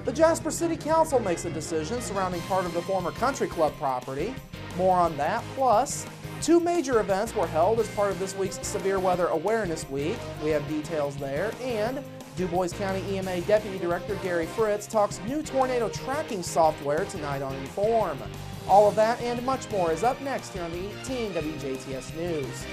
The Jasper City Council makes a decision surrounding part of the former country club property. More on that, plus 2 major events were held as part of this week's Severe Weather Awareness Week. We have details there. And Du Bois County EMA Deputy Director Gary Fritz talks new tornado tracking software tonight on Inform. All of that and much more is up next here on the 18 WJTS News.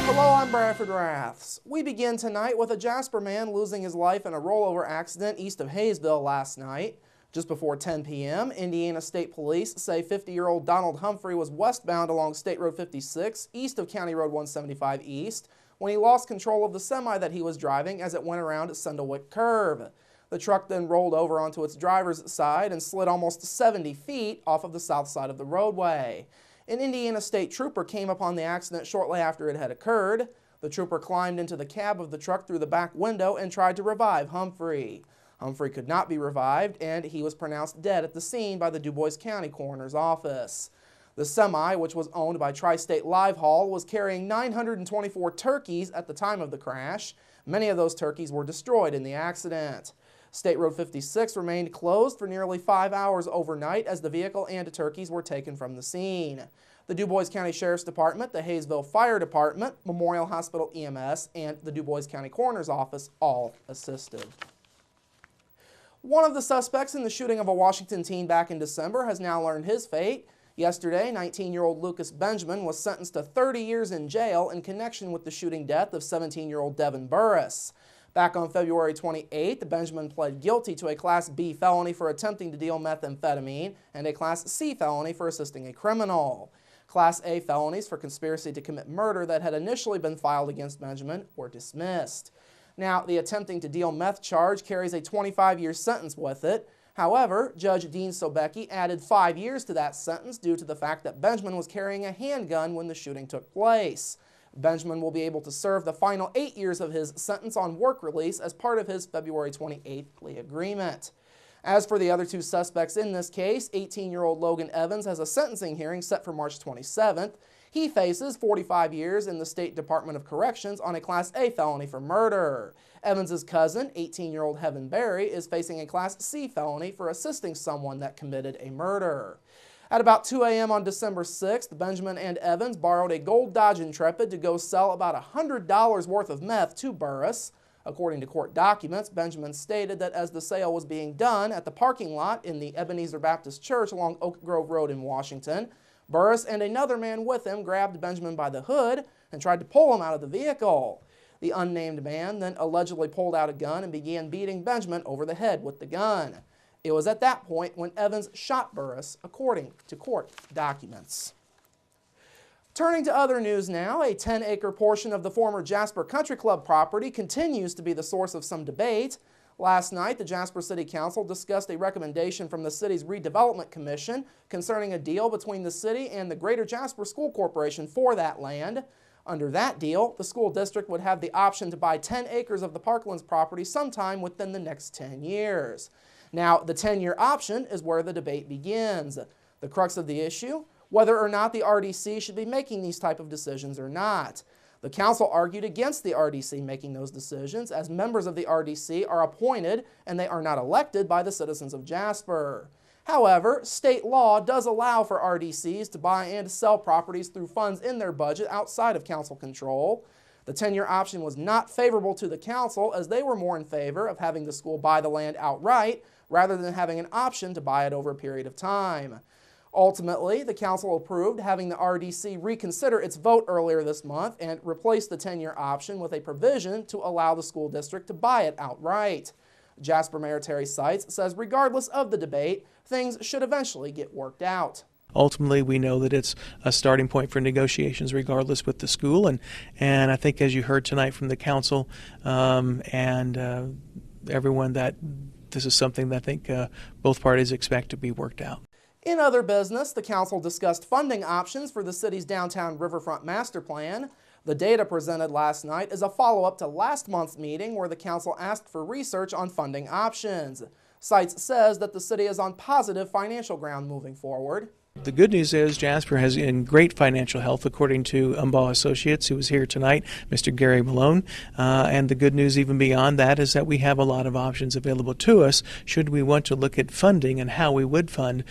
Hello, I'm Bradford Raths. We begin tonight with a Jasper man losing his life in a rollover accident east of Hayesville last night. Just before 10 p.m., Indiana State Police say 50-year-old Donald Humphrey was westbound along State Road 56 east of County Road 175 East when he lost control of the semi that he was driving as it went around Sandalwick Curve. The truck then rolled over onto its driver's side and slid almost 70 feet off of the south side of the roadway. An Indiana State trooper came upon the accident shortly after it had occurred. The trooper climbed into the cab of the truck through the back window and tried to revive Humphrey. Humphrey could not be revived, and he was pronounced dead at the scene by the Du Bois County Coroner's Office. The semi, which was owned by Tri-State Live Haul, was carrying 924 turkeys at the time of the crash. Many of those turkeys were destroyed in the accident. State Road 56 remained closed for nearly 5 hours overnight as the vehicle and turkeys were taken from the scene. The Du Bois County Sheriff's Department, the Hayesville Fire Department, Memorial Hospital EMS, and the Du Bois County Coroner's Office all assisted. One of the suspects in the shooting of a Washington teen back in December has now learned his fate. Yesterday, 19-year-old Lucas Benjamin was sentenced to 30 years in jail in connection with the shooting death of 17-year-old Devin Burris. Back on February 28th, Benjamin pled guilty to a Class B felony for attempting to deal methamphetamine and a Class C felony for assisting a criminal. Class A felonies for conspiracy to commit murder that had initially been filed against Benjamin were dismissed. Now, the attempting to deal meth charge carries a 25-year sentence with it. However, Judge Dean Sobecki added 5 years to that sentence due to the fact that Benjamin was carrying a handgun when the shooting took place. Benjamin will be able to serve the final 8 years of his sentence on work release as part of his February 28th plea agreement. As for the other 2 suspects in this case, 18-year-old Logan Evans has a sentencing hearing set for March 27th. He faces 45 years in the State Department of Corrections on a Class A felony for murder. Evans's cousin, 18-year-old Heaven Berry, is facing a Class C felony for assisting someone that committed a murder. At about 2 a.m. on December 6th, Benjamin and Evans borrowed a gold Dodge Intrepid to go sell about $100 worth of meth to Burris. According to court documents, Benjamin stated that as the sale was being done at the parking lot in the Ebenezer Baptist Church along Oak Grove Road in Washington, Burris and another man with him grabbed Benjamin by the hood and tried to pull him out of the vehicle. The unnamed man then allegedly pulled out a gun and began beating Benjamin over the head with the gun. It was at that point when Evans shot Burris, according to court documents. Turning to other news now, a 10-acre portion of the former Jasper Country Club property continues to be the source of some debate. Last night, the Jasper City Council discussed a recommendation from the city's Redevelopment Commission concerning a deal between the city and the Greater Jasper School Corporation for that land. Under that deal, the school district would have the option to buy 10 acres of the Parklands property sometime within the next 10 years. Now, the 10-year option is where the debate begins. The crux of the issue, whether or not the RDC should be making these type of decisions or not. The council argued against the RDC making those decisions as members of the RDC are appointed and they are not elected by the citizens of Jasper. However, state law does allow for RDCs to buy and sell properties through funds in their budget outside of council control. The 10-year option was not favorable to the council as they were more in favor of having the school buy the land outright rather than having an option to buy it over a period of time. Ultimately, the council approved having the RDC reconsider its vote earlier this month and replace the 10-year option with a provision to allow the school district to buy it outright. Jasper Mayor Terry Seitz says regardless of the debate, things should eventually get worked out. Ultimately, we know that it's a starting point for negotiations regardless with the school, and I think as you heard tonight from the council and everyone, that this is something that I think both parties expect to be worked out. In other business, the council discussed funding options for the city's downtown riverfront master plan. The data presented last night is a follow-up to last month's meeting where the council asked for research on funding options. Sites says that the city is on positive financial ground moving forward. The good news is Jasper is in great financial health, according to Umbaugh Associates, who was here tonight, Mr. Gary Malone. And the good news even beyond that is that we have a lot of options available to us should we want to look at funding and how we would fund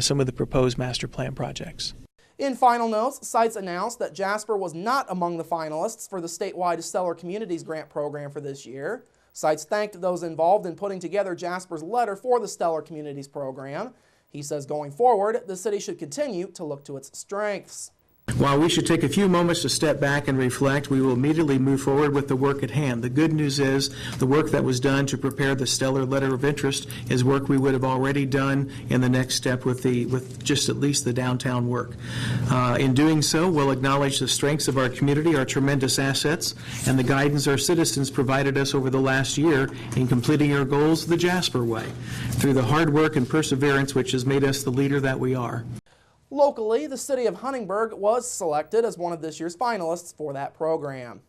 some of the proposed master plan projects. In final notes, Sites announced that Jasper was not among the finalists for the statewide Stellar Communities Grant Program for this year. Sites thanked those involved in putting together Jasper's letter for the Stellar Communities Program. He says going forward, the city should continue to look to its strengths. While we should take a few moments to step back and reflect, we will immediately move forward with the work at hand. The good news is the work that was done to prepare the Stellar Letter of Interest is work we would have already done in the next step with just at least the downtown work. In doing so, we'll acknowledge the strengths of our community, our tremendous assets, and the guidance our citizens provided us over the last year in completing our goals the Jasper way, through the hard work and perseverance which has made us the leader that we are. Locally, the city of Huntingburg was selected as one of this year's finalists for that program.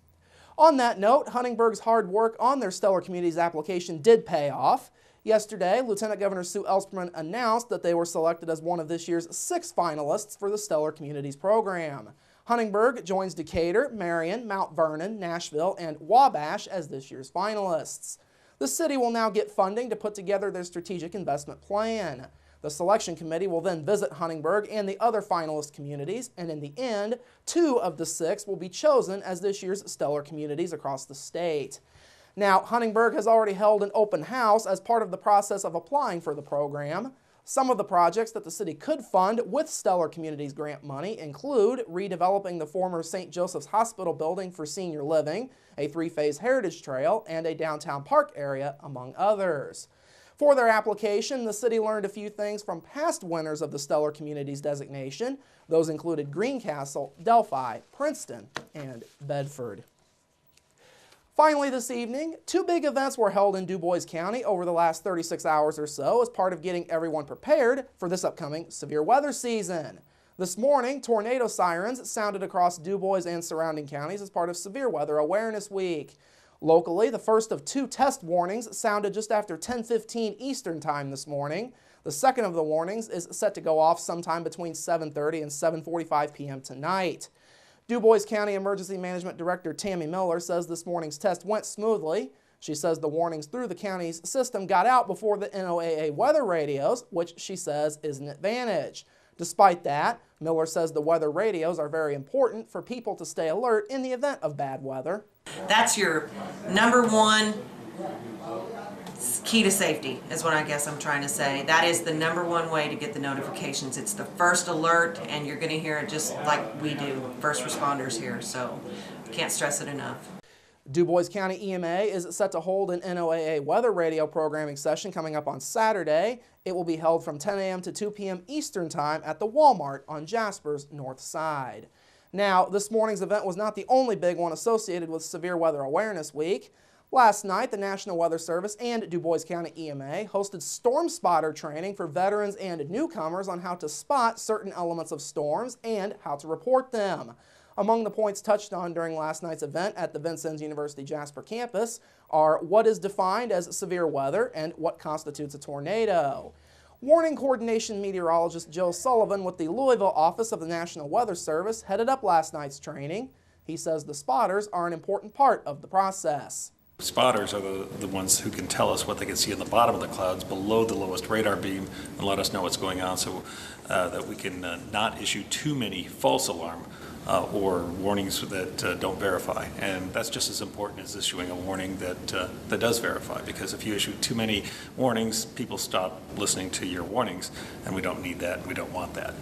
On that note, Huntingburg's hard work on their Stellar Communities application did pay off. Yesterday, Lieutenant Governor Sue Ellspermann announced that they were selected as one of this year's 6 finalists for the Stellar Communities program. Huntingburg joins Decatur, Marion, Mount Vernon, Nashville, and Wabash as this year's finalists. The city will now get funding to put together their strategic investment plan. The selection committee will then visit Huntingburg and the other finalist communities, and in the end, 2 of the 6 will be chosen as this year's Stellar Communities across the state. Now, Huntingburg has already held an open house as part of the process of applying for the program. Some of the projects that the city could fund with Stellar Communities grant money include redeveloping the former St. Joseph's Hospital building for senior living, a 3-phase heritage trail, and a downtown park area, among others. For their application, the city learned a few things from past winners of the Stellar Communities designation. Those included Greencastle, Delphi, Princeton, and Bedford. Finally this evening, 2 big events were held in Du Bois County over the last 36 hours or so as part of getting everyone prepared for this upcoming severe weather season. This morning, tornado sirens sounded across Du Bois and surrounding counties as part of Severe Weather Awareness Week. Locally, the first of 2 test warnings sounded just after 10:15 Eastern Time this morning. The second of the warnings is set to go off sometime between 7:30 and 7:45 p.m. tonight. Du Bois County Emergency Management Director Tammy Miller says this morning's test went smoothly. She says the warnings through the county's system got out before the NOAA weather radios, which she says is an advantage. Despite that, Miller says the weather radios are very important for people to stay alert in the event of bad weather. That's your number one key to safety, is what I guess I'm trying to say. That is the number one way to get the notifications. It's the first alert, and you're going to hear it just like we do, first responders here, so can't stress it enough. Du Bois County EMA is set to hold an NOAA weather radio programming session coming up on Saturday. It will be held from 10 a.m. to 2 p.m. Eastern Time at the Walmart on Jasper's north side. Now, this morning's event was not the only big one associated with Severe Weather Awareness Week. Last night, the National Weather Service and Du Bois County EMA hosted storm spotter training for veterans and newcomers on how to spot certain elements of storms and how to report them. Among the points touched on during last night's event at the Vincennes University Jasper campus are what is defined as severe weather and what constitutes a tornado. Warning Coordination Meteorologist Joe Sullivan with the Louisville office of the National Weather Service headed up last night's training. He says the spotters are an important part of the process. Spotters are the ones who can tell us what they can see in the bottom of the clouds below the lowest radar beam and let us know what's going on so that we can not issue too many false alarm or warnings that don't verify. And that's just as important as issuing a warning that does verify, because if you issue too many warnings, people stop listening to your warnings, and we don't need that, we don't want that.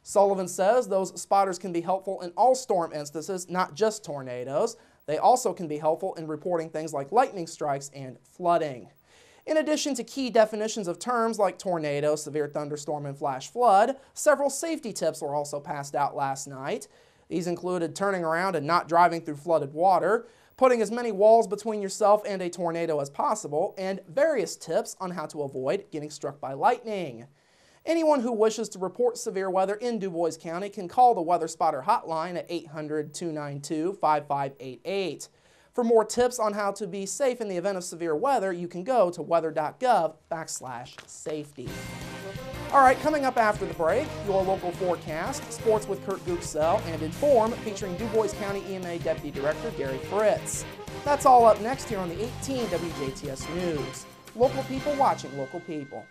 Sullivan says those spotters can be helpful in all storm instances, not just tornadoes. They also can be helpful in reporting things like lightning strikes and flooding. In addition to key definitions of terms like tornado, severe thunderstorm, and flash flood, several safety tips were also passed out last night. These included turning around and not driving through flooded water, putting as many walls between yourself and a tornado as possible, and various tips on how to avoid getting struck by lightning. Anyone who wishes to report severe weather in DuBois County can call the Weather Spotter hotline at 800-292-5588. For more tips on how to be safe in the event of severe weather, you can go to weather.gov/safety. All right, coming up after the break, your local forecast, sports with Kurt Gooksell, and Inform featuring DuBois County EMA Deputy Director Gary Fritz. That's all up next here on the 18 WJTS News. Local people watching local people.